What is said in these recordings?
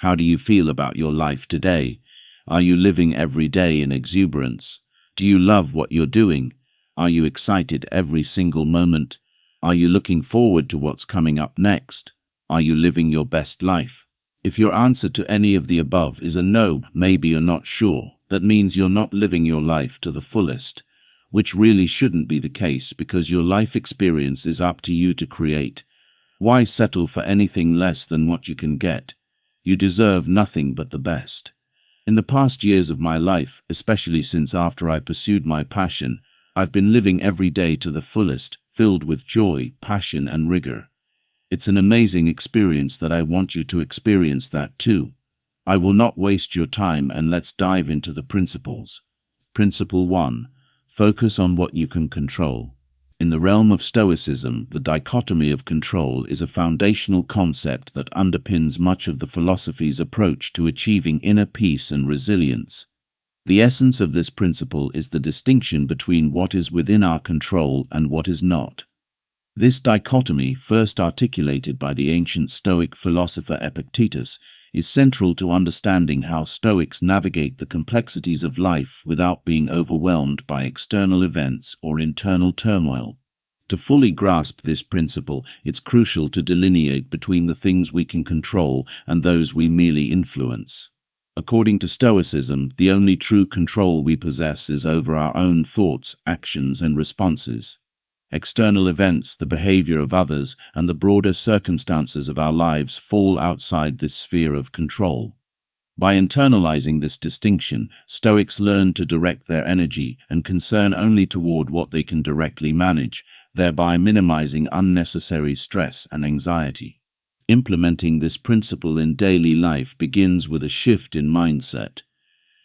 How do you feel about your life today? Are you living every day in exuberance? Do you love what you're doing? Are you excited every single moment? Are you looking forward to what's coming up next? Are you living your best life? If your answer to any of the above is a no, maybe you're not sure, that means you're not living your life to the fullest, which really shouldn't be the case because your life experience is up to you to create. Why settle for anything less than what you can get? You deserve nothing but the best. In the past years of my life, especially since after I pursued my passion, I've been living every day to the fullest, filled with joy, passion, and rigor. It's an amazing experience that I want you to experience that too. I will not waste your time and let's dive into the principles. Principle 1. Focus on what you can control. In the realm of Stoicism, the dichotomy of control is a foundational concept that underpins much of the philosophy's approach to achieving inner peace and resilience. The essence of this principle is the distinction between what is within our control and what is not. This dichotomy, first articulated by the ancient Stoic philosopher Epictetus, is central to understanding how Stoics navigate the complexities of life without being overwhelmed by external events or internal turmoil. To fully grasp this principle, it's crucial to delineate between the things we can control and those we merely influence. According to Stoicism, the only true control we possess is over our own thoughts, actions, and responses. External events, the behavior of others, and the broader circumstances of our lives fall outside this sphere of control. By internalizing this distinction, Stoics learn to direct their energy and concern only toward what they can directly manage, thereby minimizing unnecessary stress and anxiety. Implementing this principle in daily life begins with a shift in mindset.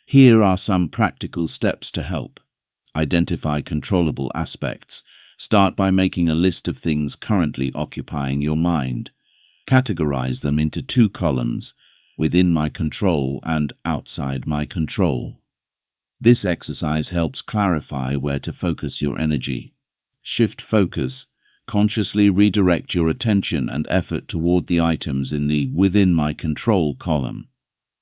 Here are some practical steps to help. Identify controllable aspects. Start by making a list of things currently occupying your mind. Categorize them into 2 columns, within my control and outside my control. This exercise helps clarify where to focus your energy. Shift focus. Consciously redirect your attention and effort toward the items in the within my control column.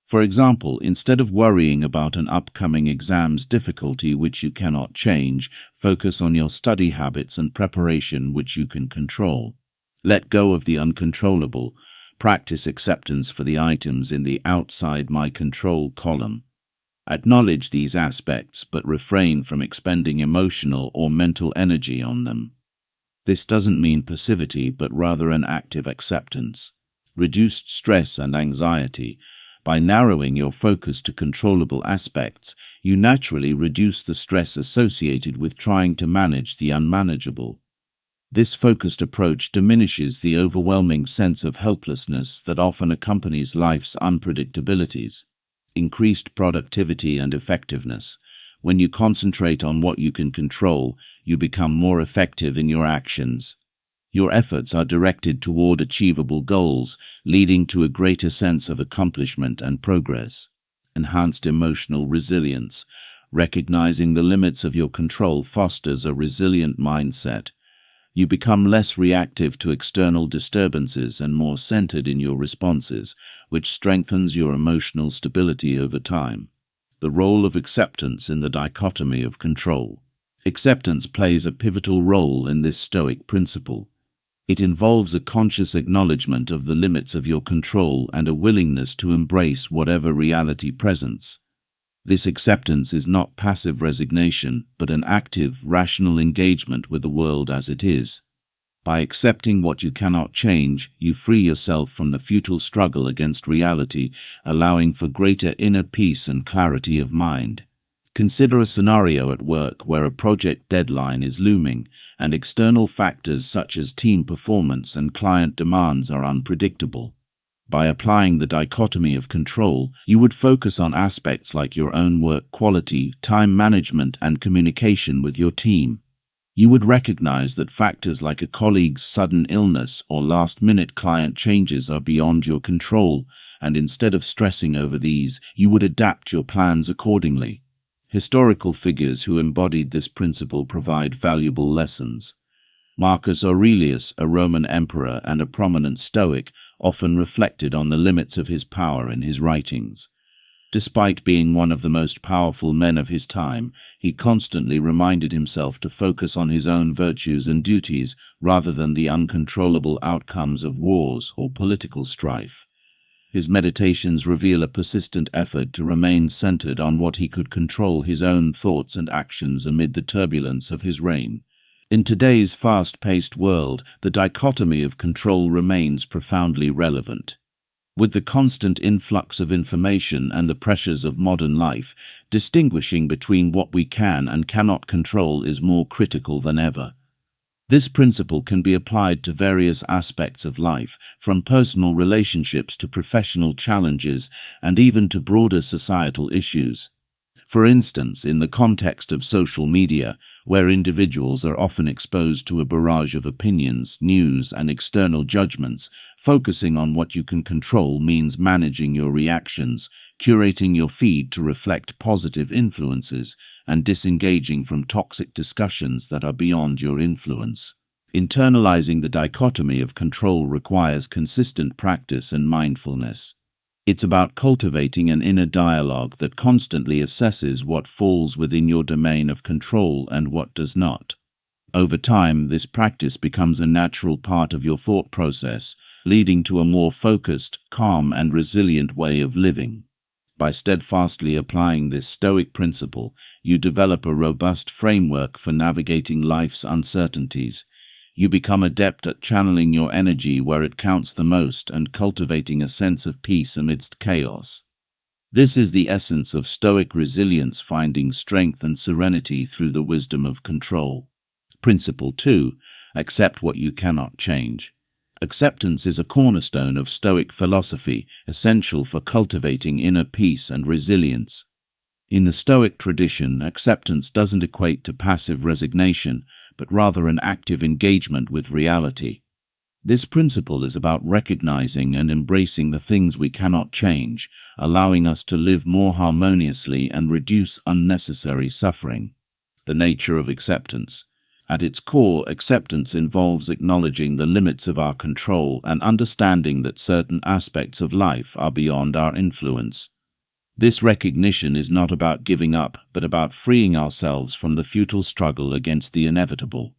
For example, instead of worrying about an upcoming exam's difficulty which you cannot change, focus on your study habits and preparation which you can control. Let go of the uncontrollable. Practice acceptance for the items in the outside my control column. Acknowledge these aspects, but refrain from expending emotional or mental energy on them. This doesn't mean passivity, but rather an active acceptance. Reduced stress and anxiety. By narrowing your focus to controllable aspects, you naturally reduce the stress associated with trying to manage the unmanageable. This focused approach diminishes the overwhelming sense of helplessness that often accompanies life's unpredictabilities. Increased productivity and effectiveness. When you concentrate on what you can control, you become more effective in your actions. Your efforts are directed toward achievable goals, leading to a greater sense of accomplishment and progress. Enhanced emotional resilience. Recognizing the limits of your control fosters a resilient mindset. You become less reactive to external disturbances and more centered in your responses, which strengthens your emotional stability over time. The role of acceptance in the dichotomy of control. Acceptance plays a pivotal role in this Stoic principle. It involves a conscious acknowledgement of the limits of your control and a willingness to embrace whatever reality presents. This acceptance is not passive resignation, but an active, rational engagement with the world as it is. By accepting what you cannot change, you free yourself from the futile struggle against reality, allowing for greater inner peace and clarity of mind. Consider a scenario at work where a project deadline is looming, and external factors such as team performance and client demands are unpredictable. By applying the dichotomy of control, you would focus on aspects like your own work quality, time management, and communication with your team. You would recognize that factors like a colleague's sudden illness or last-minute client changes are beyond your control, and instead of stressing over these, you would adapt your plans accordingly. Historical figures who embodied this principle provide valuable lessons. Marcus Aurelius, a Roman emperor and a prominent Stoic, often reflected on the limits of his power in his writings. Despite being one of the most powerful men of his time, he constantly reminded himself to focus on his own virtues and duties rather than the uncontrollable outcomes of wars or political strife. His meditations reveal a persistent effort to remain centered on what he could control, his own thoughts and actions amid the turbulence of his reign. In today's fast-paced world, the dichotomy of control remains profoundly relevant. With the constant influx of information and the pressures of modern life, distinguishing between what we can and cannot control is more critical than ever. This principle can be applied to various aspects of life, from personal relationships to professional challenges and even to broader societal issues. For instance, in the context of social media, where individuals are often exposed to a barrage of opinions, news, and external judgments, focusing on what you can control means managing your reactions, curating your feed to reflect positive influences, and disengaging from toxic discussions that are beyond your influence. Internalizing the dichotomy of control requires consistent practice and mindfulness. It's about cultivating an inner dialogue that constantly assesses what falls within your domain of control and what does not. Over time, this practice becomes a natural part of your thought process, leading to a more focused, calm, and resilient way of living. By steadfastly applying this Stoic principle, you develop a robust framework for navigating life's uncertainties. You become adept at channeling your energy where it counts the most and cultivating a sense of peace amidst chaos. This is the essence of Stoic resilience, finding strength and serenity through the wisdom of control. Principle 2. Accept what you cannot change. Acceptance is a cornerstone of Stoic philosophy, essential for cultivating inner peace and resilience. In the Stoic tradition, acceptance doesn't equate to passive resignation, but rather an active engagement with reality. This principle is about recognizing and embracing the things we cannot change, allowing us to live more harmoniously and reduce unnecessary suffering. The nature of acceptance. At its core, acceptance involves acknowledging the limits of our control and understanding that certain aspects of life are beyond our influence. This recognition is not about giving up, but about freeing ourselves from the futile struggle against the inevitable.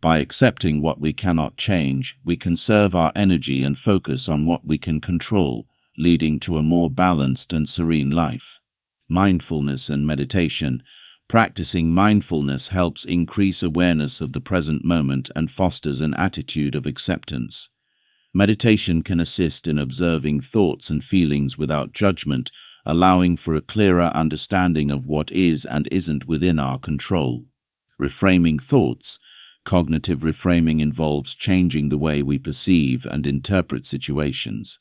By accepting what we cannot change, we conserve our energy and focus on what we can control, leading to a more balanced and serene life. Mindfulness and meditation. Practicing mindfulness helps increase awareness of the present moment and fosters an attitude of acceptance. Meditation can assist in observing thoughts and feelings without judgment, allowing for a clearer understanding of what is and isn't within our control. Reframing thoughts. Cognitive reframing involves changing the way we perceive and interpret situations.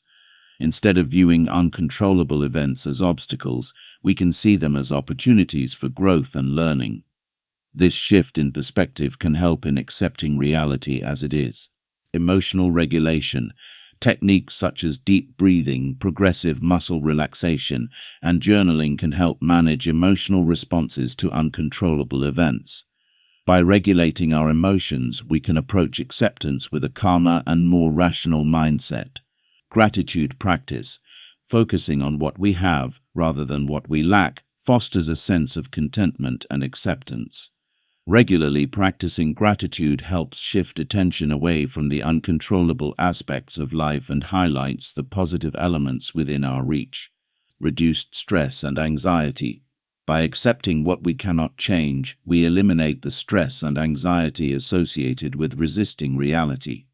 Instead of viewing uncontrollable events as obstacles, we can see them as opportunities for growth and learning. This shift in perspective can help in accepting reality as it is. Emotional regulation. Techniques such as deep breathing, progressive muscle relaxation, and journaling can help manage emotional responses to uncontrollable events. By regulating our emotions, we can approach acceptance with a calmer and more rational mindset. Gratitude practice. Focusing on what we have rather than what we lack fosters a sense of contentment and acceptance. Regularly practicing gratitude helps shift attention away from the uncontrollable aspects of life and highlights the positive elements within our reach. Reduced stress and anxiety. By accepting what we cannot change, we eliminate the stress and anxiety associated with resisting reality.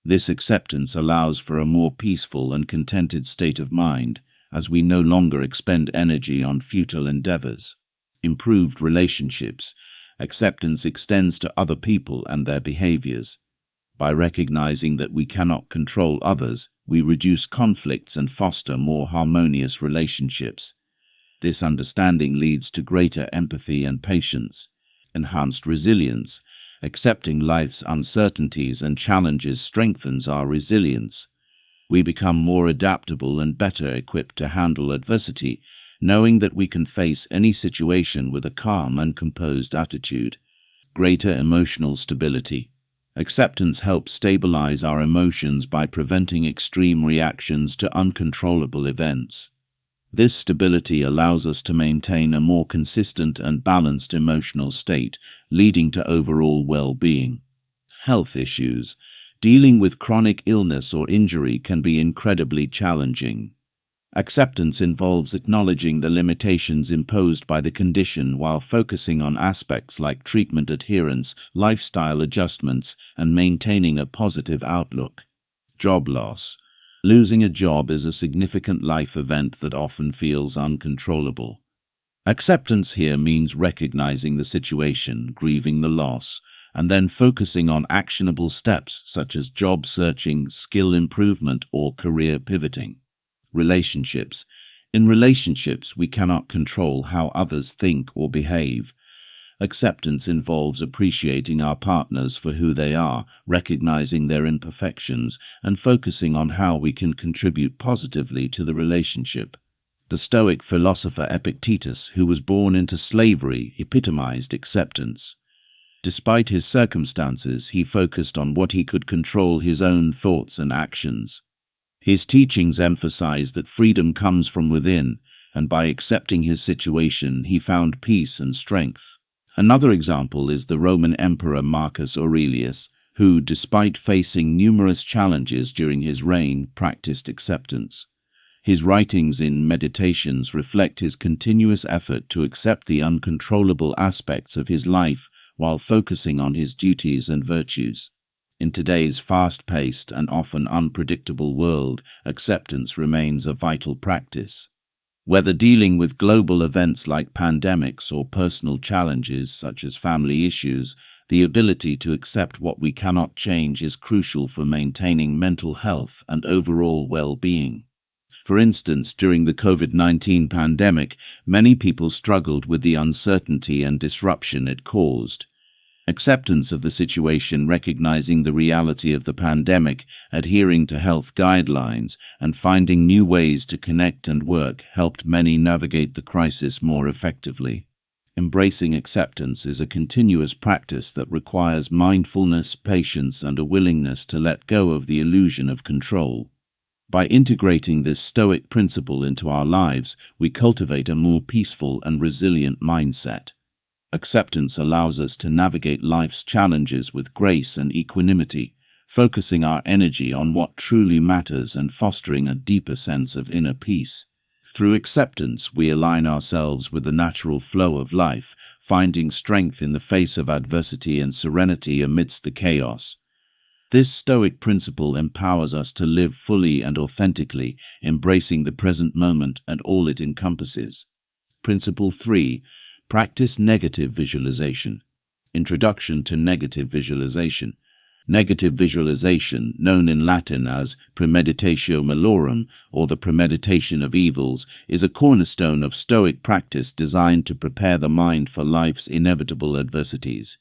This acceptance allows for a more peaceful and contented state of mind, as we no longer expend energy on futile endeavors. Improved relationships. Acceptance extends to other people and their behaviors. By recognizing that we cannot control others, we reduce conflicts and foster more harmonious relationships. This understanding leads to greater empathy and patience. Enhanced resilience. Accepting life's uncertainties and challenges strengthens our resilience. We become more adaptable and better equipped to handle adversity, knowing that we can face any situation with a calm and composed attitude. Greater emotional stability. Acceptance helps stabilize our emotions by preventing extreme reactions to uncontrollable events. This stability allows us to maintain a more consistent and balanced emotional state, leading to overall well-being. Health issues. Dealing with chronic illness or injury can be incredibly challenging. Acceptance involves acknowledging the limitations imposed by the condition while focusing on aspects like treatment adherence, lifestyle adjustments, and maintaining a positive outlook. Job loss. Losing a job is a significant life event that often feels uncontrollable. Acceptance here means recognizing the situation, grieving the loss, and then focusing on actionable steps such as job searching, skill improvement, or career pivoting. Relationships. In relationships, we cannot control how others think or behave. Acceptance involves appreciating our partners for who they are, recognizing their imperfections, and focusing on how we can contribute positively to the relationship. The Stoic philosopher Epictetus, who was born into slavery, epitomized acceptance. Despite his circumstances, he focused on what he could control: his own thoughts and actions. His teachings emphasize that freedom comes from within, and by accepting his situation, he found peace and strength. Another example is the Roman Emperor Marcus Aurelius, who, despite facing numerous challenges during his reign, practiced acceptance. His writings in Meditations reflect his continuous effort to accept the uncontrollable aspects of his life while focusing on his duties and virtues. In today's fast-paced and often unpredictable world, acceptance remains a vital practice. Whether dealing with global events like pandemics or personal challenges such as family issues, the ability to accept what we cannot change is crucial for maintaining mental health and overall well-being. For instance, during the COVID-19 pandemic, many people struggled with the uncertainty and disruption it caused. Acceptance of the situation, recognizing the reality of the pandemic, adhering to health guidelines, and finding new ways to connect and work helped many navigate the crisis more effectively. Embracing acceptance is a continuous practice that requires mindfulness, patience, and a willingness to let go of the illusion of control. By integrating this Stoic principle into our lives, we cultivate a more peaceful and resilient mindset. Acceptance allows us to navigate life's challenges with grace and equanimity, focusing our energy on what truly matters and fostering a deeper sense of inner peace. Through acceptance, we align ourselves with the natural flow of life, finding strength in the face of adversity and serenity amidst the chaos. This Stoic principle empowers us to live fully and authentically, embracing the present moment and all it encompasses. Principle 3. Practice negative visualization. Introduction to negative visualization. Negative visualization, known in Latin as premeditatio malorum, or the premeditation of evils, is a cornerstone of Stoic practice designed to prepare the mind for life's inevitable adversities.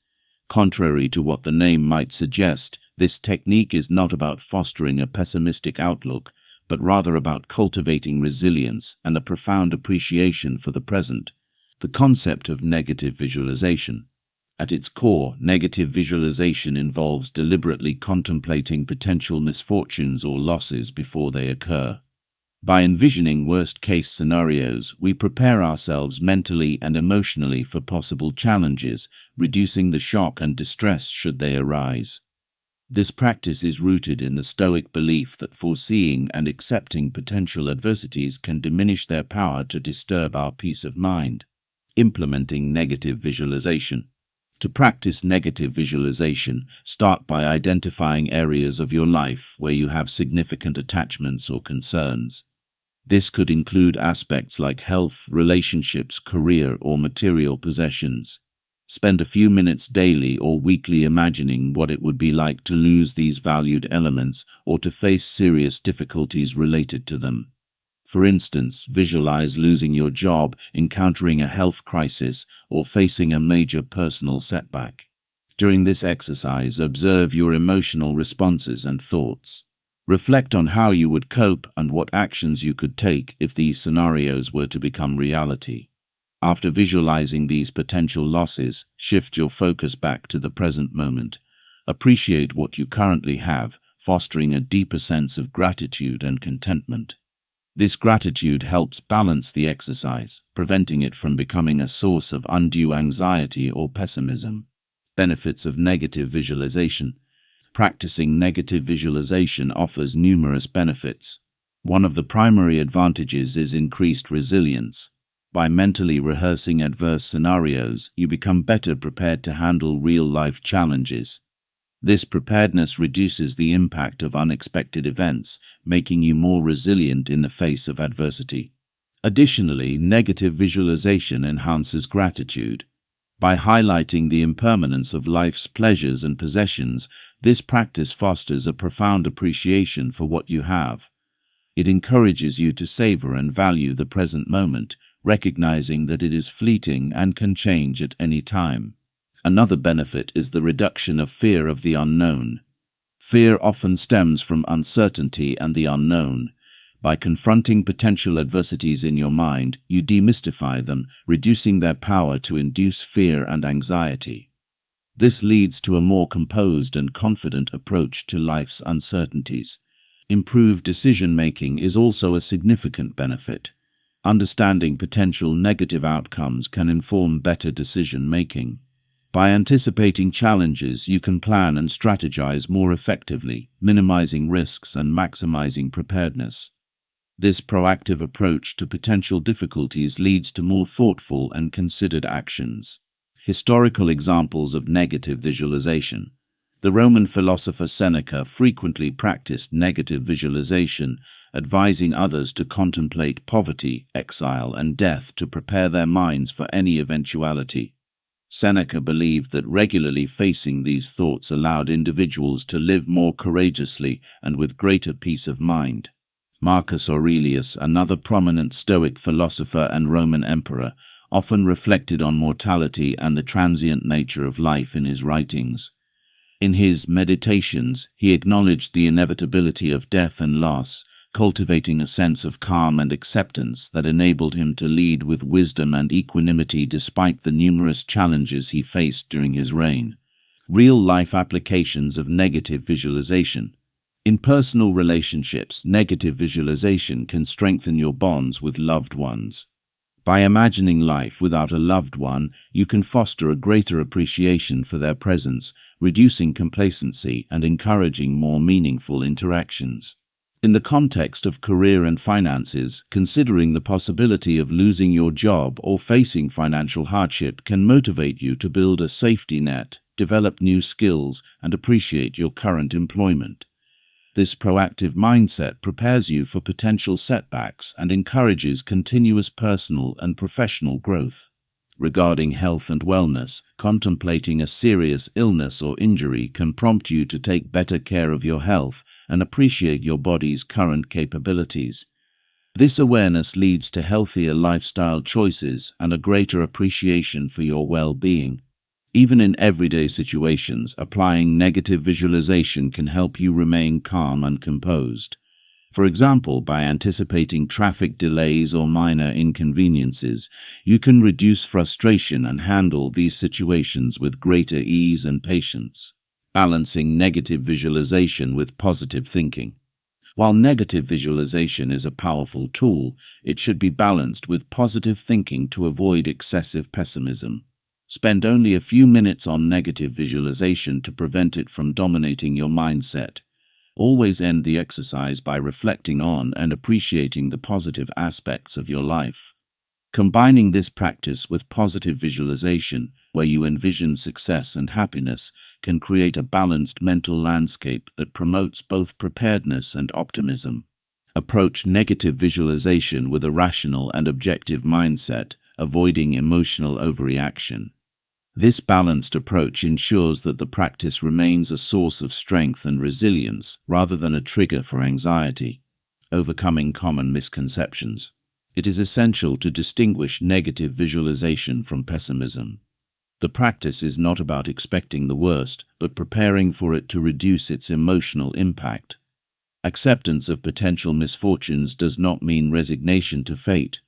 Contrary to what the name might suggest, this technique is not about fostering a pessimistic outlook, but rather about cultivating resilience and a profound appreciation for the present. The concept of negative visualization. At its core, negative visualization involves deliberately contemplating potential misfortunes or losses before they occur. By envisioning worst-case scenarios, we prepare ourselves mentally and emotionally for possible challenges, reducing the shock and distress should they arise. This practice is rooted in the Stoic belief that foreseeing and accepting potential adversities can diminish their power to disturb our peace of mind. Implementing negative visualization. To practice negative visualization, start by identifying areas of your life where you have significant attachments or concerns. This could include aspects like health, relationships, career, or material possessions. Spend a few minutes daily or weekly imagining what it would be like to lose these valued elements or to face serious difficulties related to them. For instance, visualize losing your job, encountering a health crisis, or facing a major personal setback. During this exercise, observe your emotional responses and thoughts. Reflect on how you would cope and what actions you could take if these scenarios were to become reality. After visualizing these potential losses, shift your focus back to the present moment. Appreciate what you currently have, fostering a deeper sense of gratitude and contentment. This gratitude helps balance the exercise, preventing it from becoming a source of undue anxiety or pessimism. Benefits of negative visualization. Practicing negative visualization offers numerous benefits. One of the primary advantages is increased resilience. By mentally rehearsing adverse scenarios, you become better prepared to handle real-life challenges. This preparedness reduces the impact of unexpected events, making you more resilient in the face of adversity. Additionally, negative visualization enhances gratitude. By highlighting the impermanence of life's pleasures and possessions, this practice fosters a profound appreciation for what you have. It encourages you to savor and value the present moment, recognizing that it is fleeting and can change at any time. Another benefit is the reduction of fear of the unknown. Fear often stems from uncertainty and the unknown. By confronting potential adversities in your mind, you demystify them, reducing their power to induce fear and anxiety. This leads to a more composed and confident approach to life's uncertainties. Improved decision-making is also a significant benefit. Understanding potential negative outcomes can inform better decision-making. By anticipating challenges, you can plan and strategize more effectively, minimizing risks and maximizing preparedness. This proactive approach to potential difficulties leads to more thoughtful and considered actions. Historical examples of negative visualization. The Roman philosopher Seneca frequently practiced negative visualization, advising others to contemplate poverty, exile, and death to prepare their minds for any eventuality. Seneca believed that regularly facing these thoughts allowed individuals to live more courageously and with greater peace of mind. Marcus Aurelius, another prominent Stoic philosopher and Roman emperor, often reflected on mortality and the transient nature of life in his writings. In his Meditations, he acknowledged the inevitability of death and loss, cultivating a sense of calm and acceptance that enabled him to lead with wisdom and equanimity despite the numerous challenges he faced during his reign. Real-life applications of negative visualization. In personal relationships, negative visualization can strengthen your bonds with loved ones. By imagining life without a loved one, you can foster a greater appreciation for their presence, reducing complacency and encouraging more meaningful interactions. In the context of career and finances, considering the possibility of losing your job or facing financial hardship can motivate you to build a safety net, develop new skills, and appreciate your current employment. This proactive mindset prepares you for potential setbacks and encourages continuous personal and professional growth. Regarding health and wellness, contemplating a serious illness or injury can prompt you to take better care of your health and appreciate your body's current capabilities. This awareness leads to healthier lifestyle choices and a greater appreciation for your well-being. Even in everyday situations, applying negative visualization can help you remain calm and composed. For example, by anticipating traffic delays or minor inconveniences, you can reduce frustration and handle these situations with greater ease and patience. Balancing negative visualization with positive thinking. While negative visualization is a powerful tool, it should be balanced with positive thinking to avoid excessive pessimism. Spend only a few minutes on negative visualization to prevent it from dominating your mindset. Always end the exercise by reflecting on and appreciating the positive aspects of your life. Combining this practice with positive visualization, where you envision success and happiness, can create a balanced mental landscape that promotes both preparedness and optimism. Approach negative visualization with a rational and objective mindset, avoiding emotional overreaction. This balanced approach ensures that the practice remains a source of strength and resilience rather than a trigger for anxiety. Overcoming common misconceptions. It is essential to distinguish negative visualization from pessimism. The practice is not about expecting the worst, but preparing for it to reduce its emotional impact. Acceptance of potential misfortunes does not mean resignation to fate.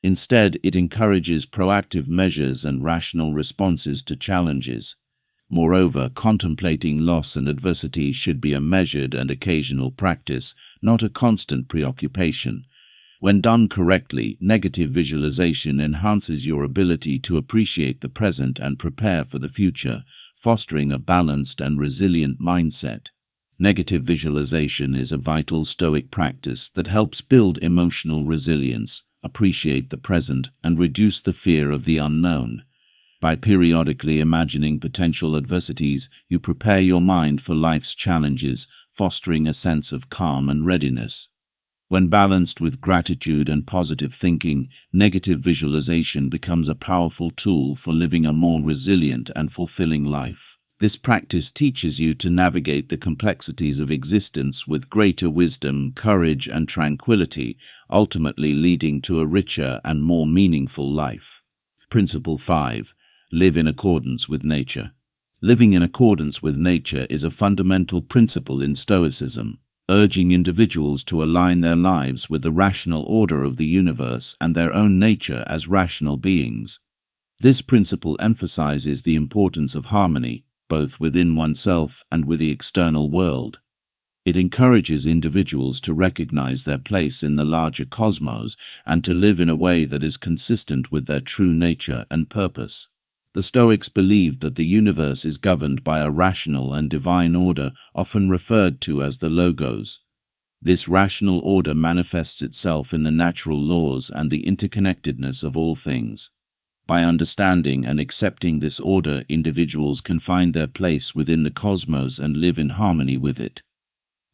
Instead, it encourages proactive measures and rational responses to challenges. Moreover, contemplating loss and adversity should be a measured and occasional practice, not a constant preoccupation. When done correctly, negative visualization enhances your ability to appreciate the present and prepare for the future, fostering a balanced and resilient mindset. Negative visualization is a vital Stoic practice that helps build emotional resilience, appreciate the present, and reduce the fear of the unknown. By periodically imagining potential adversities, you prepare your mind for life's challenges, fostering a sense of calm and readiness. When balanced with gratitude and positive thinking, negative visualization becomes a powerful tool for living a more resilient and fulfilling life. This practice teaches you to navigate the complexities of existence with greater wisdom, courage, and tranquility, ultimately leading to a richer and more meaningful life. Principle 5. Live in accordance with nature. Living in accordance with nature is a fundamental principle in Stoicism, urging individuals to align their lives with the rational order of the universe and their own nature as rational beings. This principle emphasizes the importance of harmony, both within oneself and with the external world. It encourages individuals to recognize their place in the larger cosmos and to live in a way that is consistent with their true nature and purpose. The Stoics believed that the universe is governed by a rational and divine order, often referred to as the Logos. This rational order manifests itself in the natural laws and the interconnectedness of all things. By understanding and accepting this order, individuals can find their place within the cosmos and live in harmony with it.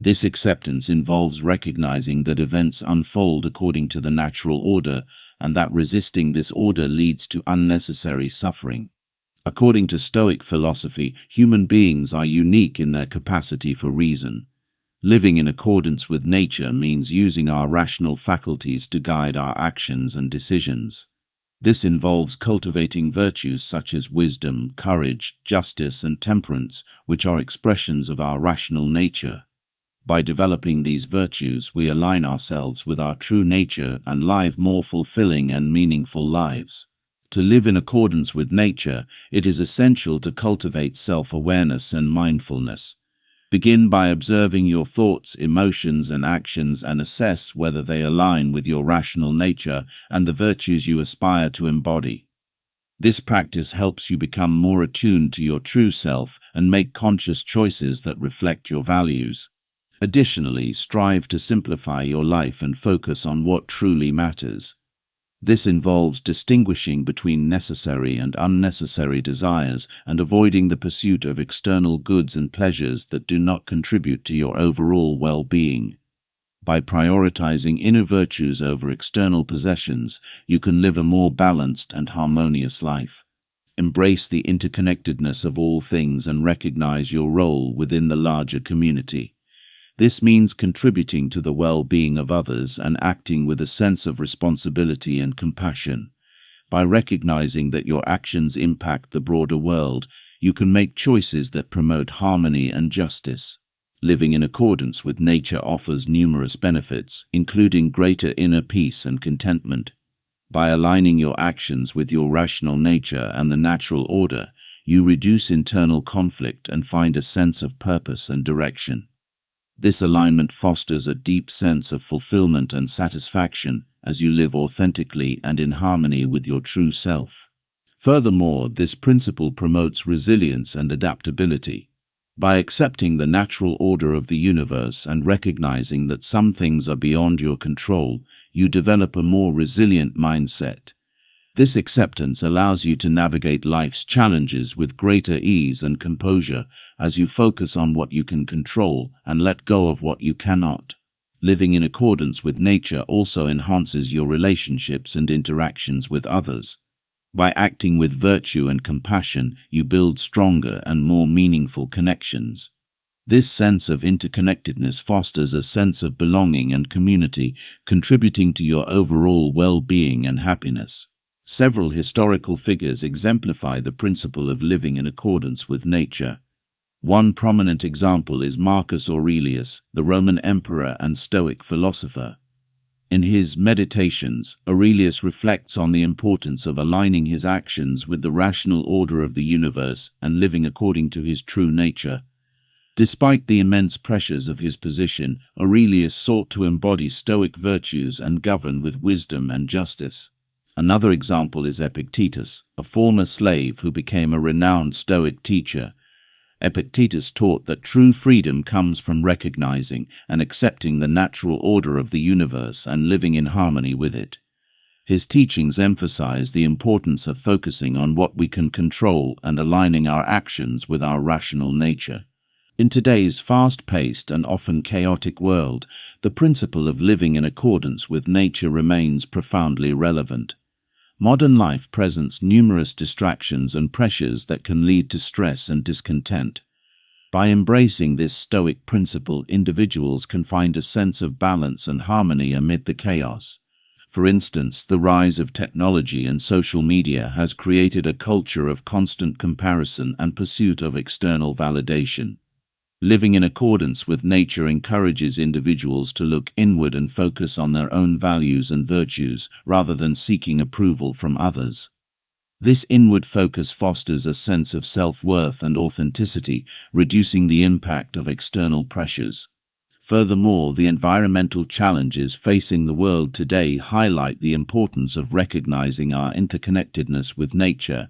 This acceptance involves recognizing that events unfold according to the natural order, and that resisting this order leads to unnecessary suffering. According to Stoic philosophy, human beings are unique in their capacity for reason. Living in accordance with nature means using our rational faculties to guide our actions and decisions. This involves cultivating virtues such as wisdom, courage, justice, and temperance, which are expressions of our rational nature. By developing these virtues, we align ourselves with our true nature and live more fulfilling and meaningful lives. To live in accordance with nature, it is essential to cultivate self-awareness and mindfulness. Begin by observing your thoughts, emotions, and actions and assess whether they align with your rational nature and the virtues you aspire to embody. This practice helps you become more attuned to your true self and make conscious choices that reflect your values. Additionally, strive to simplify your life and focus on what truly matters. This involves distinguishing between necessary and unnecessary desires and avoiding the pursuit of external goods and pleasures that do not contribute to your overall well-being. By prioritizing inner virtues over external possessions, you can live a more balanced and harmonious life. Embrace the interconnectedness of all things and recognize your role within the larger community. This means contributing to the well-being of others and acting with a sense of responsibility and compassion. By recognizing that your actions impact the broader world, you can make choices that promote harmony and justice. Living in accordance with nature offers numerous benefits, including greater inner peace and contentment. By aligning your actions with your rational nature and the natural order, you reduce internal conflict and find a sense of purpose and direction. This alignment fosters a deep sense of fulfillment and satisfaction as you live authentically and in harmony with your true self. Furthermore, this principle promotes resilience and adaptability. By accepting the natural order of the universe and recognizing that some things are beyond your control, you develop a more resilient mindset. This acceptance allows you to navigate life's challenges with greater ease and composure as you focus on what you can control and let go of what you cannot. Living in accordance with nature also enhances your relationships and interactions with others. By acting with virtue and compassion, you build stronger and more meaningful connections. This sense of interconnectedness fosters a sense of belonging and community, contributing to your overall well-being and happiness. Several historical figures exemplify the principle of living in accordance with nature. One prominent example is Marcus Aurelius, the Roman emperor and Stoic philosopher. In his Meditations, Aurelius reflects on the importance of aligning his actions with the rational order of the universe and living according to his true nature. Despite the immense pressures of his position, Aurelius sought to embody Stoic virtues and govern with wisdom and justice. Another example is Epictetus, a former slave who became a renowned Stoic teacher. Epictetus taught that true freedom comes from recognizing and accepting the natural order of the universe and living in harmony with it. His teachings emphasize the importance of focusing on what we can control and aligning our actions with our rational nature. In today's fast-paced and often chaotic world, the principle of living in accordance with nature remains profoundly relevant. Modern life presents numerous distractions and pressures that can lead to stress and discontent. By embracing this Stoic principle, individuals can find a sense of balance and harmony amid the chaos. For instance, the rise of technology and social media has created a culture of constant comparison and pursuit of external validation. Living in accordance with nature encourages individuals to look inward and focus on their own values and virtues, rather than seeking approval from others. This inward focus fosters a sense of self-worth and authenticity, reducing the impact of external pressures. Furthermore, the environmental challenges facing the world today highlight the importance of recognizing our interconnectedness with nature.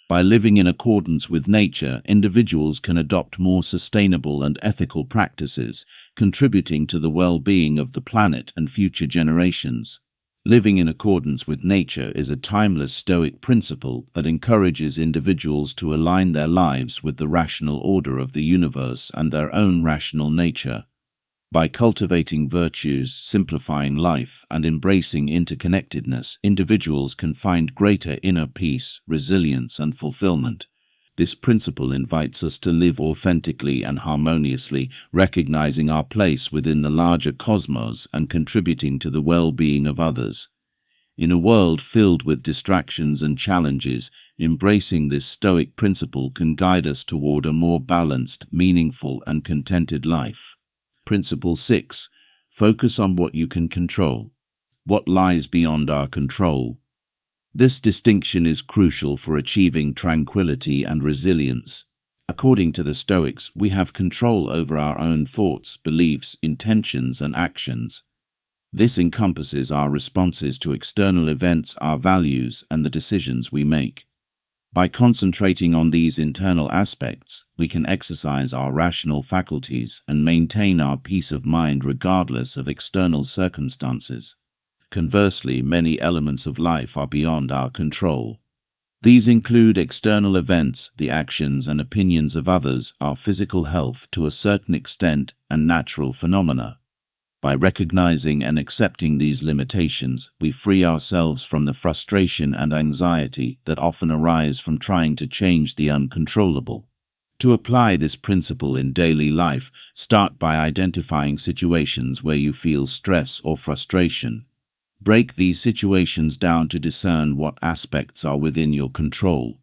By living in accordance with nature, individuals can adopt more sustainable and ethical practices, contributing to the well-being of the planet and future generations. Living in accordance with nature is a timeless Stoic principle that encourages individuals to align their lives with the rational order of the universe and their own rational nature. By cultivating virtues, simplifying life, and embracing interconnectedness, individuals can find greater inner peace, resilience, and fulfillment. This principle invites us to live authentically and harmoniously, recognizing our place within the larger cosmos and contributing to the well-being of others. In a world filled with distractions and challenges, embracing this Stoic principle can guide us toward a more balanced, meaningful, and contented life. Principle 6. Focus on what you can control. What lies beyond our control? This distinction is crucial for achieving tranquility and resilience. According to the Stoics, we have control over our own thoughts, beliefs, intentions, and actions. This encompasses our responses to external events, our values, and the decisions we make. By concentrating on these internal aspects, we can exercise our rational faculties and maintain our peace of mind regardless of external circumstances. Conversely, many elements of life are beyond our control. These include external events, the actions and opinions of others, our physical health to a certain extent, and natural phenomena. By recognizing and accepting these limitations, we free ourselves from the frustration and anxiety that often arise from trying to change the uncontrollable. To apply this principle in daily life, start by identifying situations where you feel stress or frustration. Break these situations down to discern what aspects are within your control.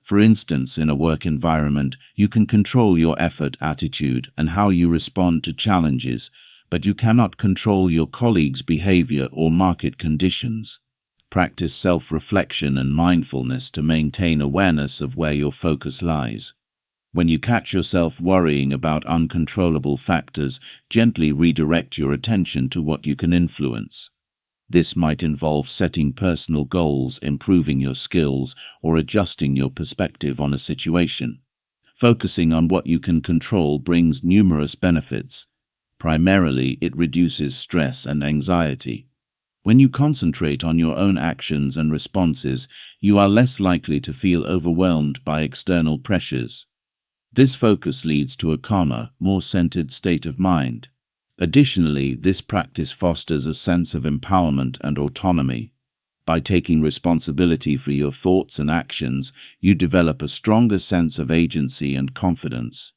For instance, in a work environment, you can control your effort, attitude, and how you respond to challenges, but you cannot control your colleagues' behavior or market conditions. Practice self-reflection and mindfulness to maintain awareness of where your focus lies. When you catch yourself worrying about uncontrollable factors, gently redirect your attention to what you can influence. This might involve setting personal goals, improving your skills, or adjusting your perspective on a situation. Focusing on what you can control brings numerous benefits. Primarily, it reduces stress and anxiety. When you concentrate on your own actions and responses, you are less likely to feel overwhelmed by external pressures. This focus leads to a calmer, more centered state of mind. Additionally, this practice fosters a sense of empowerment and autonomy. By taking responsibility for your thoughts and actions, you develop a stronger sense of agency and confidence.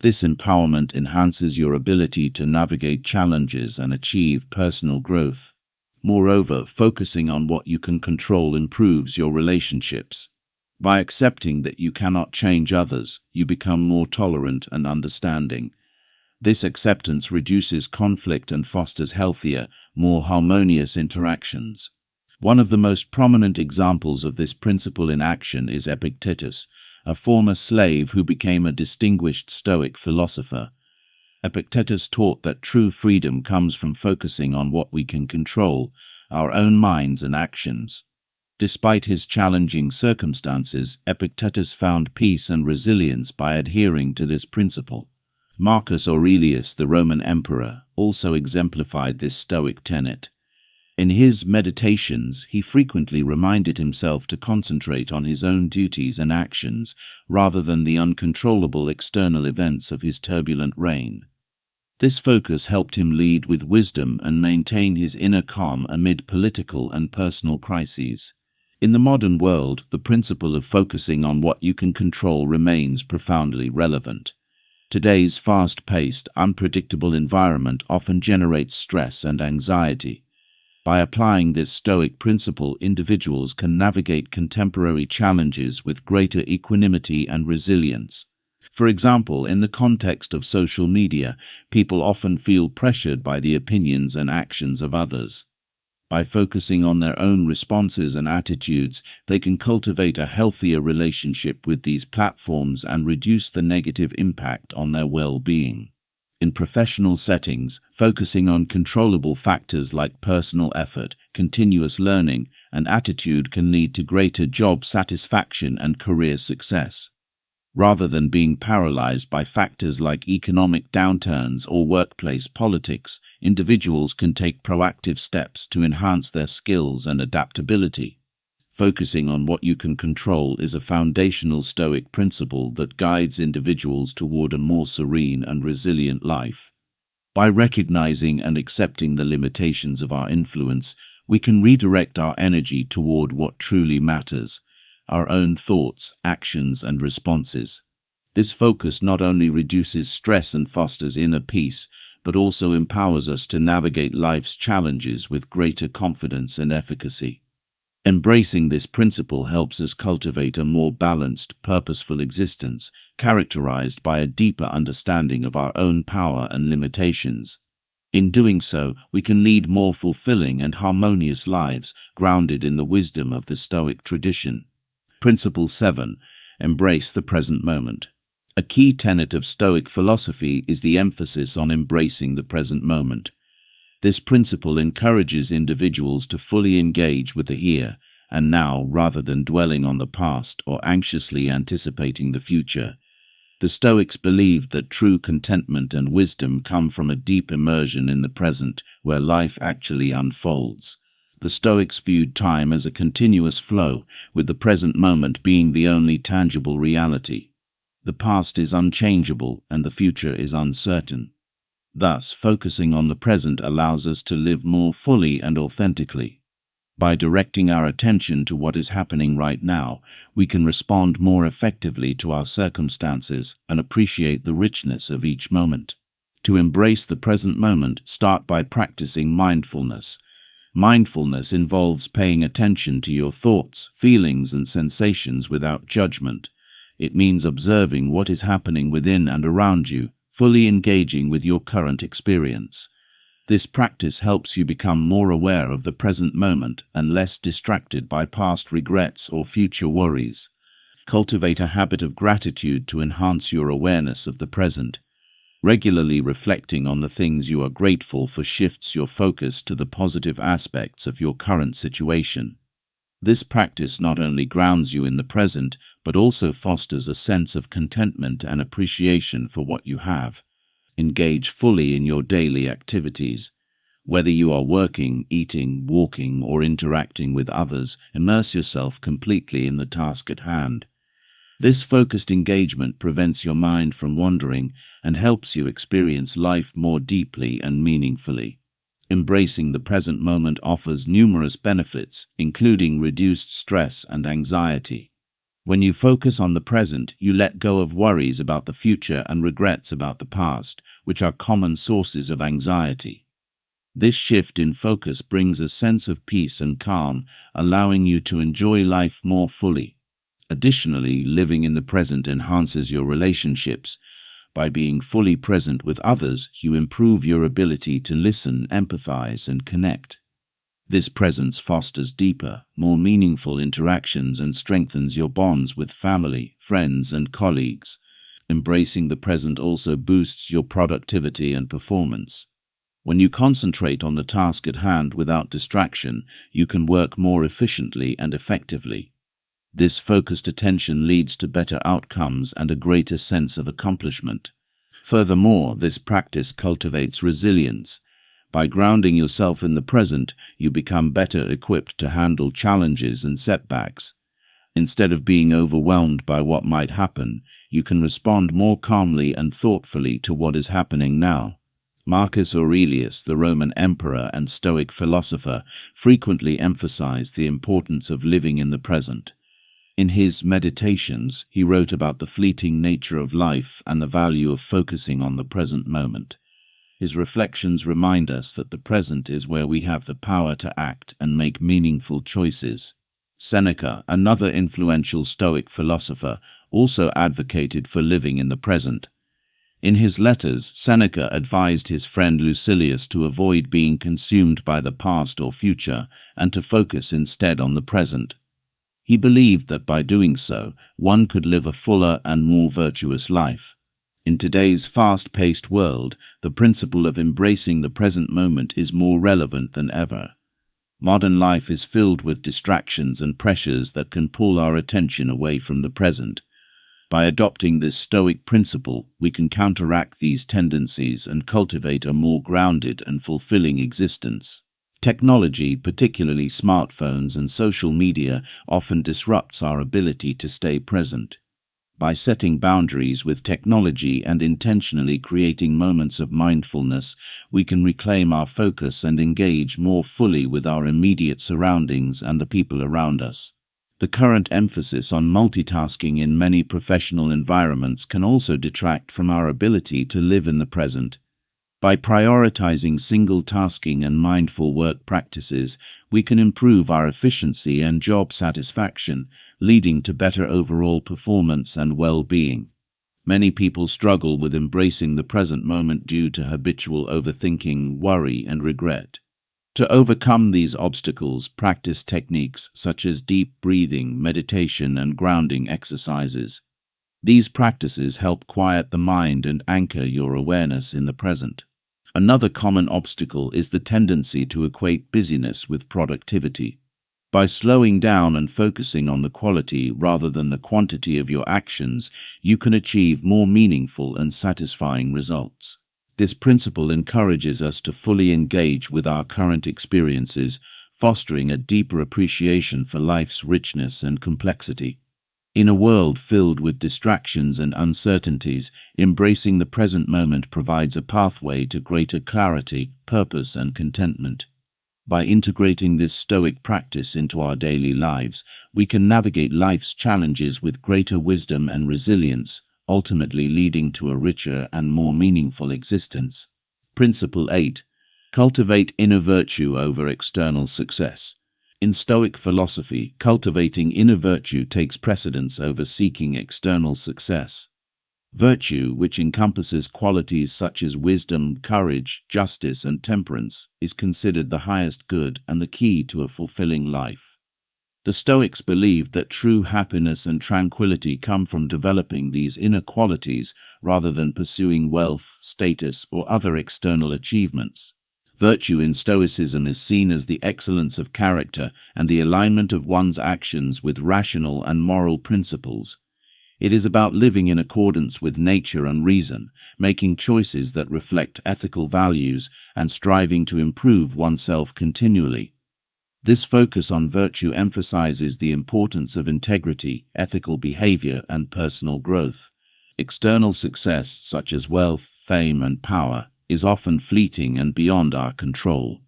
This empowerment enhances your ability to navigate challenges and achieve personal growth. Moreover, focusing on what you can control improves your relationships. By accepting that you cannot change others, you become more tolerant and understanding. This acceptance reduces conflict and fosters healthier, more harmonious interactions. One of the most prominent examples of this principle in action is Epictetus, a former slave who became a distinguished Stoic philosopher. Epictetus taught that true freedom comes from focusing on what we can control, our own minds and actions. Despite his challenging circumstances, Epictetus found peace and resilience by adhering to this principle. Marcus Aurelius, the Roman emperor, also exemplified this Stoic tenet. In his meditations, he frequently reminded himself to concentrate on his own duties and actions rather than the uncontrollable external events of his turbulent reign. This focus helped him lead with wisdom and maintain his inner calm amid political and personal crises. In the modern world, the principle of focusing on what you can control remains profoundly relevant. Today's fast-paced, unpredictable environment often generates stress and anxiety. By applying this Stoic principle, individuals can navigate contemporary challenges with greater equanimity and resilience. For example, in the context of social media, people often feel pressured by the opinions and actions of others. By focusing on their own responses and attitudes, they can cultivate a healthier relationship with these platforms and reduce the negative impact on their well-being. In professional settings, focusing on controllable factors like personal effort, continuous learning, and attitude can lead to greater job satisfaction and career success. Rather than being paralyzed by factors like economic downturns or workplace politics, individuals can take proactive steps to enhance their skills and adaptability. Focusing on what you can control is a foundational Stoic principle that guides individuals toward a more serene and resilient life. By recognizing and accepting the limitations of our influence, we can redirect our energy toward what truly matters: our own thoughts, actions, and responses. This focus not only reduces stress and fosters inner peace, but also empowers us to navigate life's challenges with greater confidence and efficacy. Embracing this principle helps us cultivate a more balanced, purposeful existence, characterized by a deeper understanding of our own power and limitations. In doing so, we can lead more fulfilling and harmonious lives, grounded in the wisdom of the Stoic tradition. Principle 7. Embrace the present moment. A key tenet of Stoic philosophy is the emphasis on embracing the present moment. This principle encourages individuals to fully engage with the here and now rather than dwelling on the past or anxiously anticipating the future. The Stoics believed that true contentment and wisdom come from a deep immersion in the present, where life actually unfolds. The Stoics viewed time as a continuous flow, with the present moment being the only tangible reality. The past is unchangeable and the future is uncertain. Thus, focusing on the present allows us to live more fully and authentically. By directing our attention to what is happening right now, we can respond more effectively to our circumstances and appreciate the richness of each moment. To embrace the present moment, start by practicing mindfulness. Mindfulness involves paying attention to your thoughts, feelings, and sensations without judgment. It means observing what is happening within and around you, fully engaging with your current experience. This practice helps you become more aware of the present moment and less distracted by past regrets or future worries. Cultivate a habit of gratitude to enhance your awareness of the present. Regularly reflecting on the things you are grateful for shifts your focus to the positive aspects of your current situation. This practice not only grounds you in the present, but also fosters a sense of contentment and appreciation for what you have. Engage fully in your daily activities. Whether you are working, eating, walking, or interacting with others, immerse yourself completely in the task at hand. This focused engagement prevents your mind from wandering and helps you experience life more deeply and meaningfully. Embracing the present moment offers numerous benefits, including reduced stress and anxiety. When you focus on the present, you let go of worries about the future and regrets about the past, which are common sources of anxiety. This shift in focus brings a sense of peace and calm, allowing you to enjoy life more fully. Additionally, living in the present enhances your relationships. By being fully present with others, you improve your ability to listen, empathize, and connect. This presence fosters deeper, more meaningful interactions and strengthens your bonds with family, friends, and colleagues. Embracing the present also boosts your productivity and performance. When you concentrate on the task at hand without distraction, you can work more efficiently and effectively. This focused attention leads to better outcomes and a greater sense of accomplishment. Furthermore, this practice cultivates resilience. By grounding yourself in the present, you become better equipped to handle challenges and setbacks. Instead of being overwhelmed by what might happen, you can respond more calmly and thoughtfully to what is happening now. Marcus Aurelius, the Roman emperor and Stoic philosopher, frequently emphasized the importance of living in the present. In his Meditations, he wrote about the fleeting nature of life and the value of focusing on the present moment. His reflections remind us that the present is where we have the power to act and make meaningful choices. Seneca, another influential Stoic philosopher, also advocated for living in the present. In his letters, Seneca advised his friend Lucilius to avoid being consumed by the past or future and to focus instead on the present. He believed that by doing so, one could live a fuller and more virtuous life. In today's fast-paced world, the principle of embracing the present moment is more relevant than ever. Modern life is filled with distractions and pressures that can pull our attention away from the present. By adopting this Stoic principle, we can counteract these tendencies and cultivate a more grounded and fulfilling existence. Technology, particularly smartphones and social media, often disrupts our ability to stay present. By setting boundaries with technology and intentionally creating moments of mindfulness, we can reclaim our focus and engage more fully with our immediate surroundings and the people around us. The current emphasis on multitasking in many professional environments can also detract from our ability to live in the present. By prioritizing single-tasking and mindful work practices, we can improve our efficiency and job satisfaction, leading to better overall performance and well-being. Many people struggle with embracing the present moment due to habitual overthinking, worry, and regret. To overcome these obstacles, practice techniques such as deep breathing, meditation, and grounding exercises. These practices help quiet the mind and anchor your awareness in the present. Another common obstacle is the tendency to equate busyness with productivity. By slowing down and focusing on the quality rather than the quantity of your actions, you can achieve more meaningful and satisfying results. This principle encourages us to fully engage with our current experiences, fostering a deeper appreciation for life's richness and complexity. In a world filled with distractions and uncertainties, embracing the present moment provides a pathway to greater clarity, purpose, and contentment. By integrating this Stoic practice into our daily lives, we can navigate life's challenges with greater wisdom and resilience, ultimately leading to a richer and more meaningful existence. Principle 8. Cultivate inner virtue over external success. In Stoic philosophy, cultivating inner virtue takes precedence over seeking external success. Virtue, which encompasses qualities such as wisdom, courage, justice, and temperance, is considered the highest good and the key to a fulfilling life. The Stoics believed that true happiness and tranquility come from developing these inner qualities rather than pursuing wealth, status, or other external achievements. Virtue in Stoicism is seen as the excellence of character and the alignment of one's actions with rational and moral principles. It is about living in accordance with nature and reason, making choices that reflect ethical values, and striving to improve oneself continually. This focus on virtue emphasizes the importance of integrity, ethical behavior, and personal growth. External success, such as wealth, fame, and power, is often fleeting and beyond our control.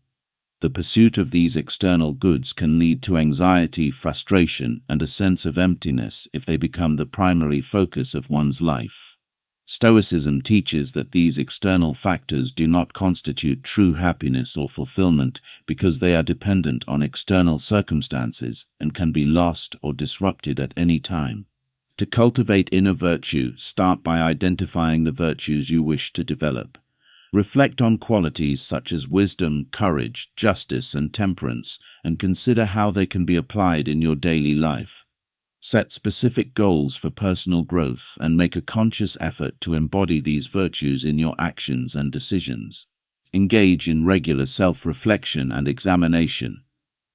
The pursuit of these external goods can lead to anxiety, frustration, and a sense of emptiness if they become the primary focus of one's life. Stoicism teaches that these external factors do not constitute true happiness or fulfillment because they are dependent on external circumstances and can be lost or disrupted at any time. To cultivate inner virtue, start by identifying the virtues you wish to develop. Reflect on qualities such as wisdom, courage, justice, and temperance, and consider how they can be applied in your daily life. Set specific goals for personal growth and make a conscious effort to embody these virtues in your actions and decisions. Engage in regular self-reflection and examination.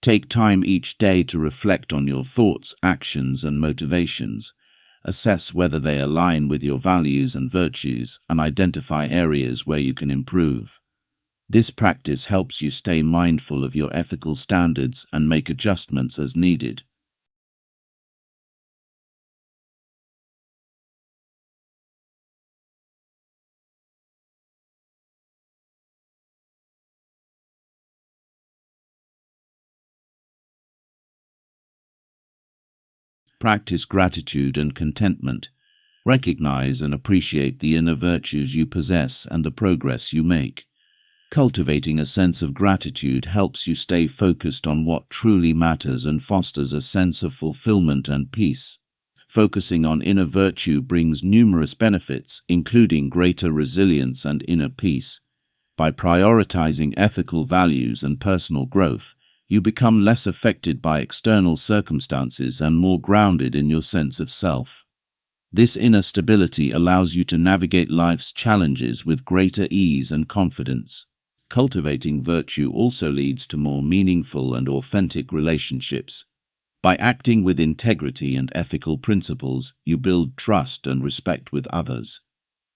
Take time each day to reflect on your thoughts, actions, and motivations. Assess whether they align with your values and virtues, and identify areas where you can improve. This practice helps you stay mindful of your ethical standards and make adjustments as needed. Practice gratitude and contentment. Recognize and appreciate the inner virtues you possess and the progress you make. Cultivating a sense of gratitude helps you stay focused on what truly matters and fosters a sense of fulfillment and peace. Focusing on inner virtue brings numerous benefits, including greater resilience and inner peace. By prioritizing ethical values and personal growth, you become less affected by external circumstances and more grounded in your sense of self. This inner stability allows you to navigate life's challenges with greater ease and confidence. Cultivating virtue also leads to more meaningful and authentic relationships. By acting with integrity and ethical principles, you build trust and respect with others.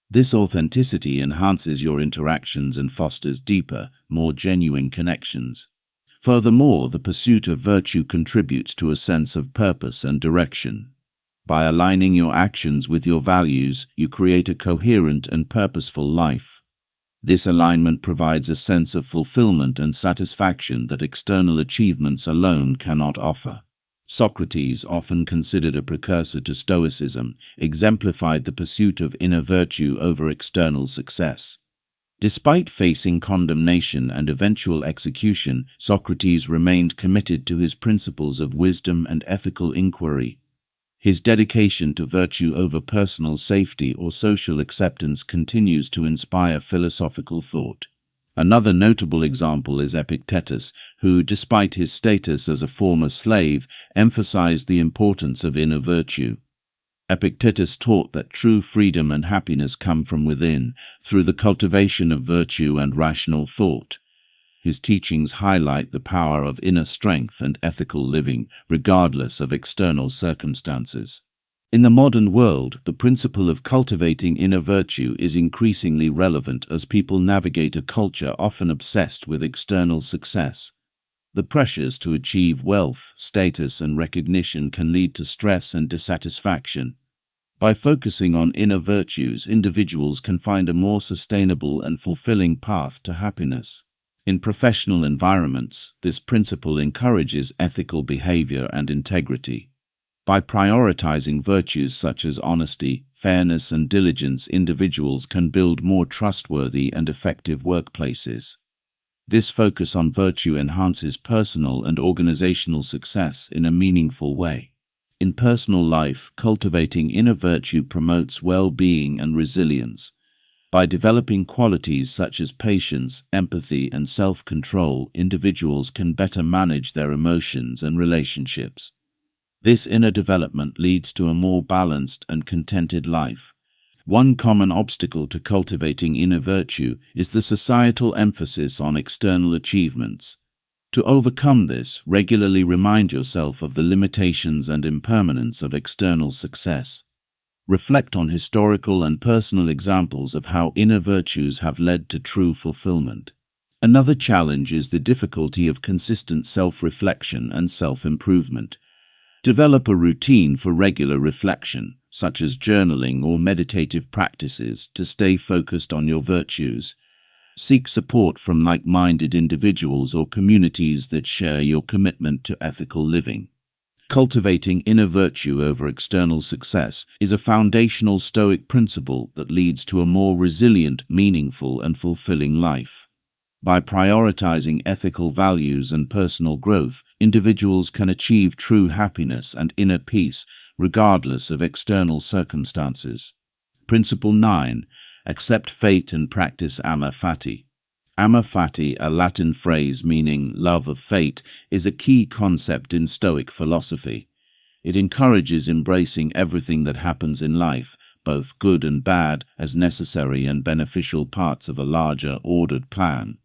This authenticity enhances your interactions and fosters deeper, more genuine connections. Furthermore, the pursuit of virtue contributes to a sense of purpose and direction. By aligning your actions with your values, you create a coherent and purposeful life. This alignment provides a sense of fulfillment and satisfaction that external achievements alone cannot offer. Socrates, often considered a precursor to Stoicism, exemplified the pursuit of inner virtue over external success. Despite facing condemnation and eventual execution, Socrates remained committed to his principles of wisdom and ethical inquiry. His dedication to virtue over personal safety or social acceptance continues to inspire philosophical thought. Another notable example is Epictetus, who, despite his status as a former slave, emphasized the importance of inner virtue. Epictetus taught that true freedom and happiness come from within, through the cultivation of virtue and rational thought. His teachings highlight the power of inner strength and ethical living, regardless of external circumstances. In the modern world, the principle of cultivating inner virtue is increasingly relevant as people navigate a culture often obsessed with external success. The pressures to achieve wealth, status, and recognition can lead to stress and dissatisfaction. By focusing on inner virtues, individuals can find a more sustainable and fulfilling path to happiness. In professional environments, this principle encourages ethical behavior and integrity. By prioritizing virtues such as honesty, fairness, and diligence, individuals can build more trustworthy and effective workplaces. This focus on virtue enhances personal and organizational success in a meaningful way. In personal life, cultivating inner virtue promotes well-being and resilience. By developing qualities such as patience, empathy, and self-control, individuals can better manage their emotions and relationships. This inner development leads to a more balanced and contented life. One common obstacle to cultivating inner virtue is the societal emphasis on external achievements. To overcome this, regularly remind yourself of the limitations and impermanence of external success. Reflect on historical and personal examples of how inner virtues have led to true fulfillment. Another challenge is the difficulty of consistent self-reflection and self-improvement. Develop a routine for regular reflection, such as journaling or meditative practices, to stay focused on your virtues. Seek support from like-minded individuals or communities that share your commitment to ethical living. Cultivating inner virtue over external success is a foundational Stoic principle that leads to a more resilient, meaningful, and fulfilling life. By prioritizing ethical values and personal growth, individuals can achieve true happiness and inner peace, regardless of external circumstances. Principle 9. Accept fate and practice Amor Fati. Amor Fati, a Latin phrase meaning love of fate, is a key concept in Stoic philosophy. It encourages embracing everything that happens in life, both good and bad, as necessary and beneficial parts of a larger, ordered plan.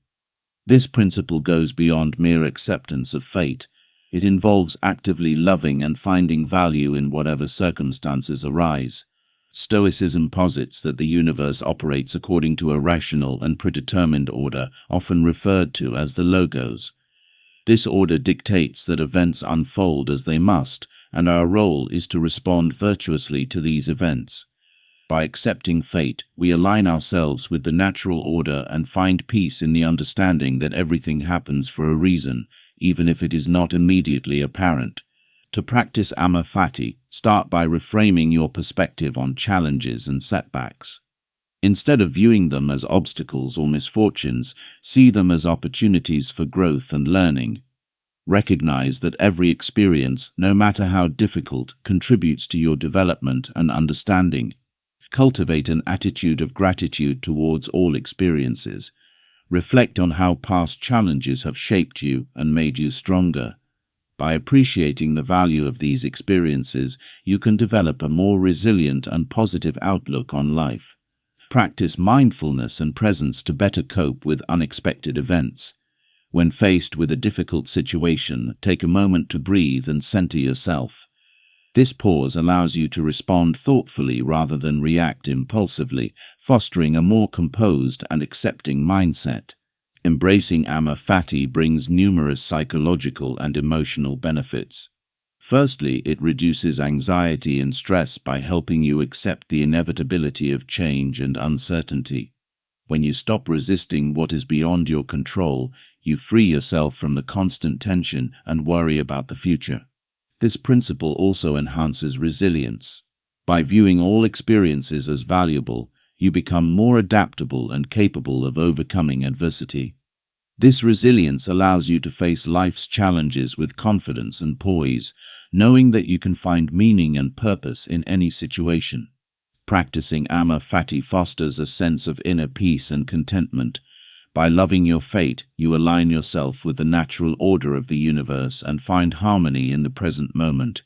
This principle goes beyond mere acceptance of fate. It involves actively loving and finding value in whatever circumstances arise. Stoicism posits that the universe operates according to a rational and predetermined order, often referred to as the logos. This order dictates that events unfold as they must, and our role is to respond virtuously to these events. By accepting fate, we align ourselves with the natural order and find peace in the understanding that everything happens for a reason, even if it is not immediately apparent. To practice Amor Fati, start by reframing your perspective on challenges and setbacks. Instead of viewing them as obstacles or misfortunes, see them as opportunities for growth and learning. Recognize that every experience, no matter how difficult, contributes to your development and understanding. Cultivate an attitude of gratitude towards all experiences. Reflect on how past challenges have shaped you and made you stronger. By appreciating the value of these experiences, you can develop a more resilient and positive outlook on life. Practice mindfulness and presence to better cope with unexpected events. When faced with a difficult situation, take a moment to breathe and center yourself. This pause allows you to respond thoughtfully rather than react impulsively, fostering a more composed and accepting mindset. Embracing Amor Fati brings numerous psychological and emotional benefits. Firstly, it reduces anxiety and stress by helping you accept the inevitability of change and uncertainty. When you stop resisting what is beyond your control, you free yourself from the constant tension and worry about the future. This principle also enhances resilience. By viewing all experiences as valuable, you become more adaptable and capable of overcoming adversity. This resilience allows you to face life's challenges with confidence and poise, knowing that you can find meaning and purpose in any situation. Practicing Amor Fati fosters a sense of inner peace and contentment. By loving your fate, you align yourself with the natural order of the universe and find harmony in the present moment.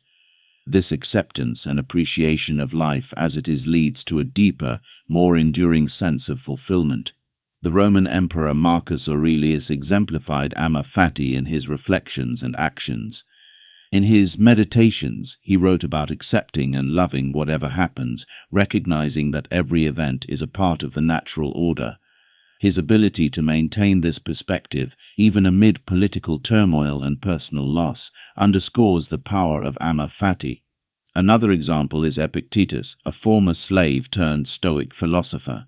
This acceptance and appreciation of life as it is leads to a deeper, more enduring sense of fulfillment. The Roman Emperor Marcus Aurelius exemplified Amor Fati in his reflections and actions. In his Meditations, he wrote about accepting and loving whatever happens, recognizing that every event is a part of the natural order. His ability to maintain this perspective, even amid political turmoil and personal loss, underscores the power of Amor Fati. Another example is Epictetus, a former slave turned Stoic philosopher.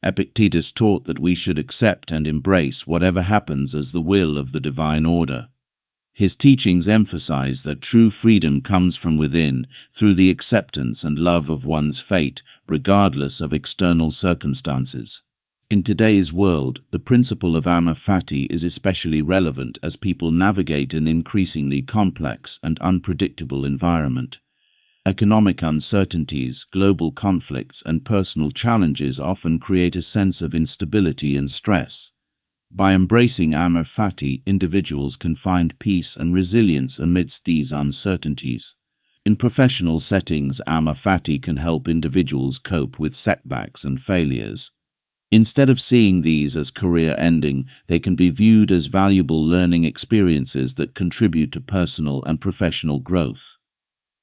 Epictetus taught that we should accept and embrace whatever happens as the will of the divine order. His teachings emphasize that true freedom comes from within, through the acceptance and love of one's fate, regardless of external circumstances. In today's world, the principle of Amor Fati is especially relevant as people navigate an increasingly complex and unpredictable environment. Economic uncertainties, global conflicts, and personal challenges often create a sense of instability and stress. By embracing Amor Fati, individuals can find peace and resilience amidst these uncertainties. In professional settings, Amor Fati can help individuals cope with setbacks and failures. Instead of seeing these as career-ending, they can be viewed as valuable learning experiences that contribute to personal and professional growth.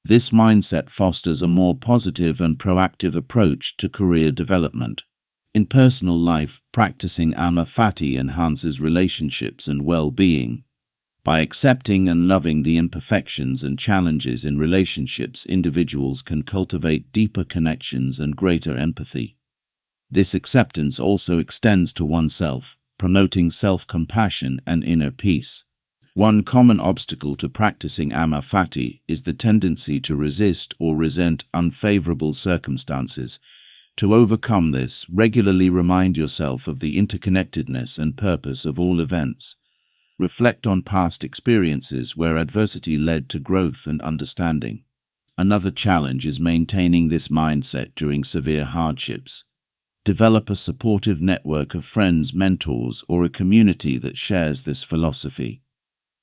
This mindset fosters a more positive and proactive approach to career development. In personal life, practicing Amor Fati enhances relationships and well-being. By accepting and loving the imperfections and challenges in relationships, individuals can cultivate deeper connections and greater empathy. This acceptance also extends to oneself, promoting self-compassion and inner peace. One common obstacle to practicing Amor Fati is the tendency to resist or resent unfavorable circumstances. To overcome this, regularly remind yourself of the interconnectedness and purpose of all events. Reflect on past experiences where adversity led to growth and understanding. Another challenge is maintaining this mindset during severe hardships. Develop a supportive network of friends, mentors, or a community that shares this philosophy.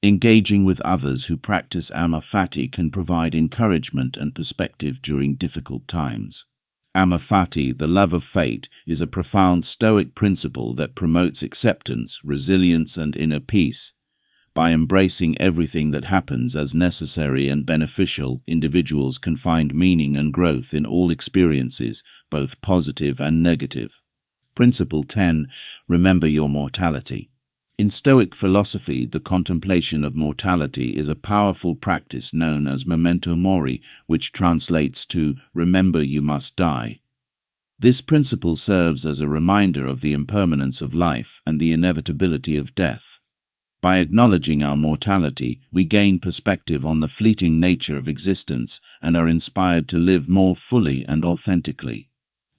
Engaging with others who practice Amor Fati can provide encouragement and perspective during difficult times. Amor Fati, the love of fate, is a profound Stoic principle that promotes acceptance, resilience, and inner peace. By embracing everything that happens as necessary and beneficial, individuals can find meaning and growth in all experiences, both positive and negative. Principle 10. Remember your mortality. In Stoic philosophy, the contemplation of mortality is a powerful practice known as memento mori, which translates to remember you must die. This principle serves as a reminder of the impermanence of life and the inevitability of death. By acknowledging our mortality, we gain perspective on the fleeting nature of existence and are inspired to live more fully and authentically.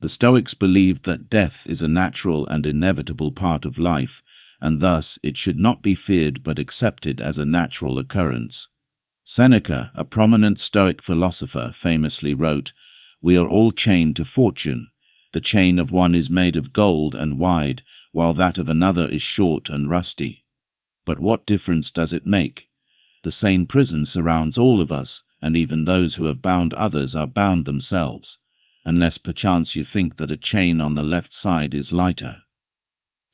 The Stoics believed that death is a natural and inevitable part of life, and thus it should not be feared but accepted as a natural occurrence. Seneca, a prominent Stoic philosopher, famously wrote, "We are all chained to fortune. The chain of one is made of gold and wide, while that of another is short and rusty. But what difference does it make? The same prison surrounds all of us, and even those who have bound others are bound themselves, unless perchance you think that a chain on the left side is lighter."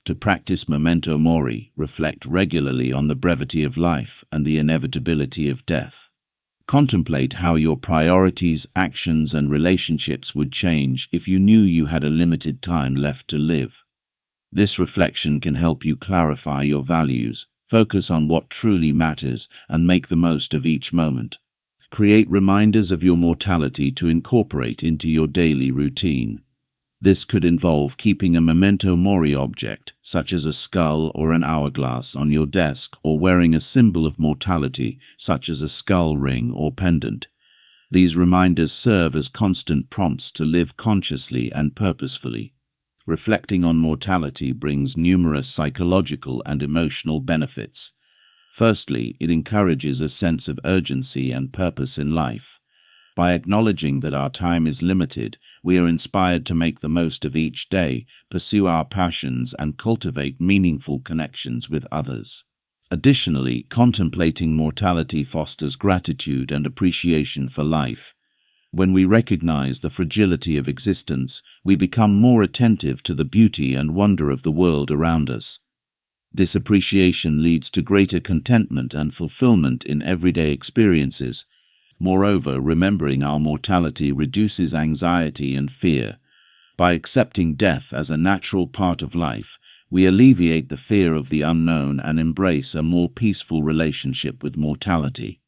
To practice memento mori, reflect regularly on the brevity of life and the inevitability of death. Contemplate how your priorities, actions, and relationships would change if you knew you had a limited time left to live. This reflection can help you clarify your values, focus on what truly matters, and make the most of each moment. Create reminders of your mortality to incorporate into your daily routine. This could involve keeping a memento mori object, such as a skull or an hourglass, on your desk, or wearing a symbol of mortality, such as a skull ring or pendant. These reminders serve as constant prompts to live consciously and purposefully. Reflecting on mortality brings numerous psychological and emotional benefits. Firstly, it encourages a sense of urgency and purpose in life. By acknowledging that our time is limited, we are inspired to make the most of each day, pursue our passions, and cultivate meaningful connections with others. Additionally, contemplating mortality fosters gratitude and appreciation for life. When we recognize the fragility of existence, we become more attentive to the beauty and wonder of the world around us. This appreciation leads to greater contentment and fulfillment in everyday experiences. Moreover, remembering our mortality reduces anxiety and fear. By accepting death as a natural part of life, we alleviate the fear of the unknown and embrace a more peaceful relationship with mortality.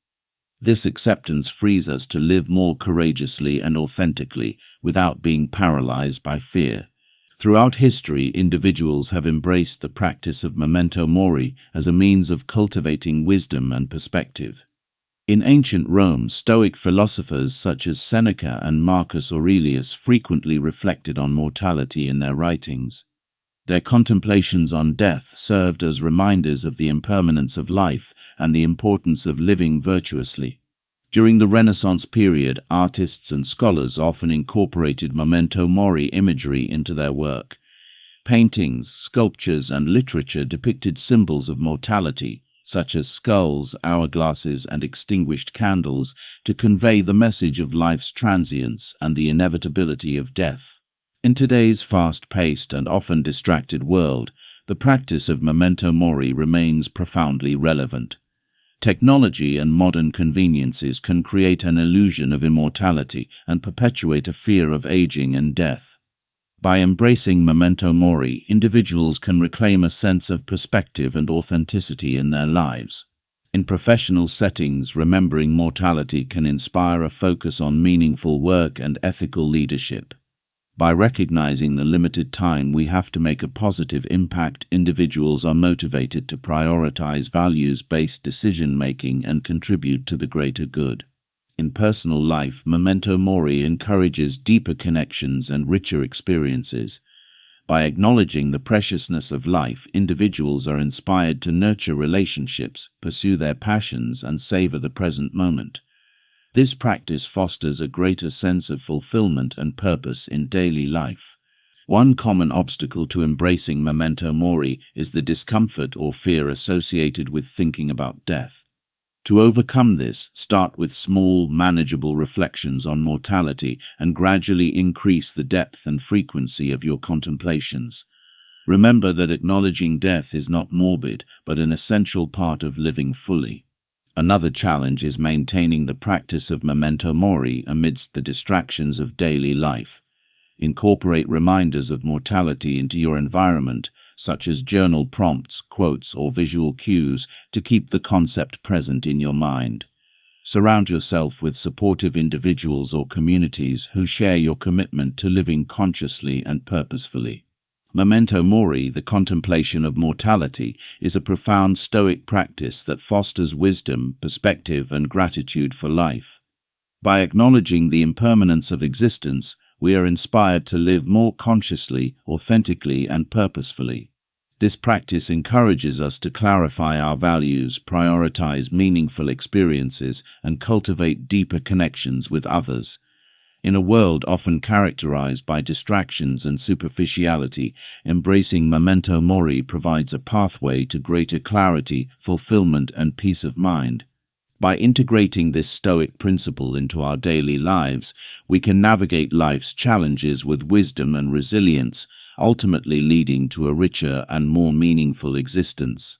This acceptance frees us to live more courageously and authentically without being paralyzed by fear. Throughout history, individuals have embraced the practice of memento mori as a means of cultivating wisdom and perspective. In ancient Rome, Stoic philosophers such as Seneca and Marcus Aurelius frequently reflected on mortality in their writings. Their contemplations on death served as reminders of the impermanence of life and the importance of living virtuously. During the Renaissance period, artists and scholars often incorporated memento mori imagery into their work. Paintings, sculptures, and literature depicted symbols of mortality, such as skulls, hourglasses, and extinguished candles, to convey the message of life's transience and the inevitability of death. In today's fast-paced and often distracted world, the practice of memento mori remains profoundly relevant. Technology and modern conveniences can create an illusion of immortality and perpetuate a fear of aging and death. By embracing memento mori, individuals can reclaim a sense of perspective and authenticity in their lives. In professional settings, remembering mortality can inspire a focus on meaningful work and ethical leadership. By recognizing the limited time we have to make a positive impact, individuals are motivated to prioritize values-based decision-making and contribute to the greater good. In personal life, memento mori encourages deeper connections and richer experiences. By acknowledging the preciousness of life, individuals are inspired to nurture relationships, pursue their passions, and savor the present moment. This practice fosters a greater sense of fulfillment and purpose in daily life. One common obstacle to embracing memento mori is the discomfort or fear associated with thinking about death. To overcome this, start with small, manageable reflections on mortality and gradually increase the depth and frequency of your contemplations. Remember that acknowledging death is not morbid, but an essential part of living fully. Another challenge is maintaining the practice of memento mori amidst the distractions of daily life. Incorporate reminders of mortality into your environment, such as journal prompts, quotes, or visual cues, to keep the concept present in your mind. Surround yourself with supportive individuals or communities who share your commitment to living consciously and purposefully. Memento mori, the contemplation of mortality, is a profound Stoic practice that fosters wisdom, perspective, and gratitude for life. By acknowledging the impermanence of existence, we are inspired to live more consciously, authentically, and purposefully. This practice encourages us to clarify our values, prioritize meaningful experiences, and cultivate deeper connections with others. In a world often characterized by distractions and superficiality, embracing memento mori provides a pathway to greater clarity, fulfillment, and peace of mind. By integrating this Stoic principle into our daily lives, we can navigate life's challenges with wisdom and resilience, ultimately leading to a richer and more meaningful existence.